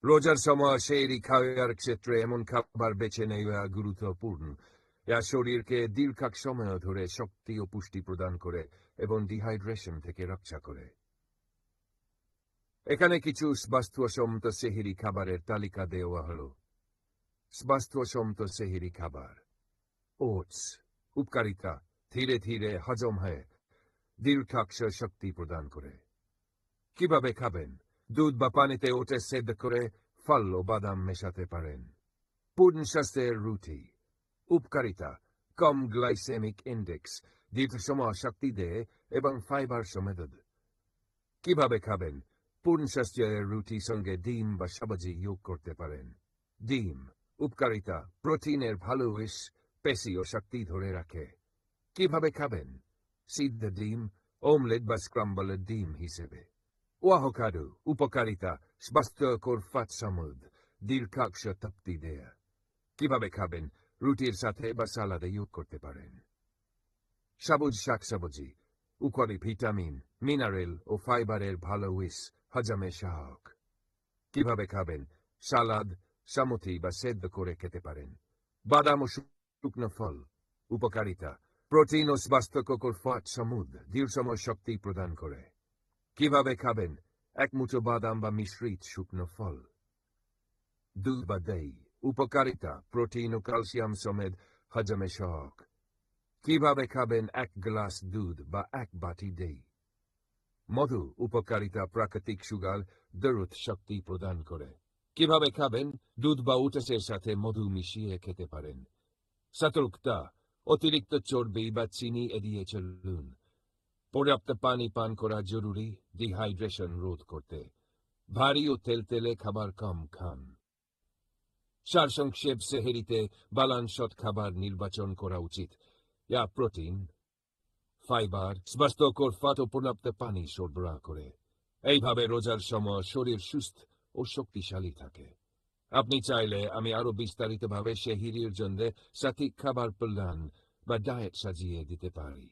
রোজার সময় সেহরি খাওয়ার ক্ষেত্রে এমন খাবার বেছে নেওয়া গুরুত্বপূর্ণ যা শরীরকে দীর্ঘ সময় ধরে শক্তি ও পুষ্টি প্রদান করে এবং ডিহাইড্রেশন থেকে রক্ষা করে। এখানে কিছু স্বাস্থ্যসম্মত সেহরি খাবারের তালিকা দেওয়া হল। স্বাস্থ্যসম্মত সেহরি খাবার: ওটস, উপকারিতা, ধীরে ধীরে হজম হয়, দীর্ঘাক্ষ শক্তি প্রদান করে। কিভাবে খাবেন? দুধ বা পানিতে ওটস সেদ্ধ করে ফল ও বাদাম মেশাতে পারেন। পূর্ণ স্বাস্থ্যের রুটি: উপকারিতা, কম গ্লাইসেমিক ইন্ডেক্স, দীর্ঘ সময় শক্তি দেয় এবং ফাইবার সমৃদ্ধ। কিভাবে খাবেন? পূর্ণ স্বাস্থ্যের রুটি সঙ্গে ডিম বা সবজি যোগ করতে পারেন। ডিম: উপকারিতা, প্রোটিনের ভালো উৎস, পেশি ও শক্তি ধরে রাখে। কিভাবে খাবেন? সিদ্ধ ডিম, অমলেট বা স্ক্রাম্বলের ডিম হিসেবে। অ্যাভোকাডো: উপকারিতা, স্বাস্থ্যকর ফ্যাট সমৃদ্ধ, দীর্ঘাক্ষ শক্তি দেয়। কিভাবে খাবেন? রুটির সাথে বা সালাদে যোগ করতে পারেন। সবুজ শাকসবজি: উপকারী ভিটামিন, মিনারেল ও ফাইবারের ভালো উৎস, হজমে সহায়ক। কিভাবে খাবেন? সালাদ, সমুথি বা সেদ্ধ করে খেতে পারেন। বাদাম ও শুকনো ফল: উপকারিতা, প্রোটিন ও স্বাস্থ্যকর ফ্যাট সমৃদ্ধ, দীর্ঘসময় শক্তি প্রদান করে। কিভাবে খাবেন? এক মুঠো বাদাম বা মিশ্রিত শুকনো ফল। দুধ বা দই: উপকারিতা, প্রোটিন ও ক্যালসিয়াম সমেত, হজমে সহায়ক। কিভাবে খাবেন? এক গ্লাস দুধ বা এক বাটি দই। মধু: উপকারিতা, প্রাকৃতিক সুগার, দ্রুত শক্তি প্রদান করে। কিভাবে খাবেন? দুধ বা ওটসের সাথে মধু মিশিয়ে খেতে পারেন। সতর্কতা: অতিরিক্ত চর্বি বা চিনি এড়িয়ে চলুন। পর্যাপ্ত পানি পান করা জরুরি, ডিহাইড্রেশন রোধ করতে। ভারী ও তেলতেলে খাবার কম খান। সারসংক্ষেপ: সেহরিতে ব্যালান্সড খাবার নির্বাচন করা উচিত, যা প্রোটিন, ফাইবার, স্বাস্থ্যকর ফ্যাট ও পর্যাপ্ত পানি সরবরাহ করে। এইভাবে রোজার সময় শরীর সুস্থ ও শক্তিশালী থাকে। আপনি চাইলে আমি আরো বিস্তারিতভাবে সেহরির জন্য সঠিক খাবার প্ল্যান বা ডায়েট সাজিয়ে দিতে পারি।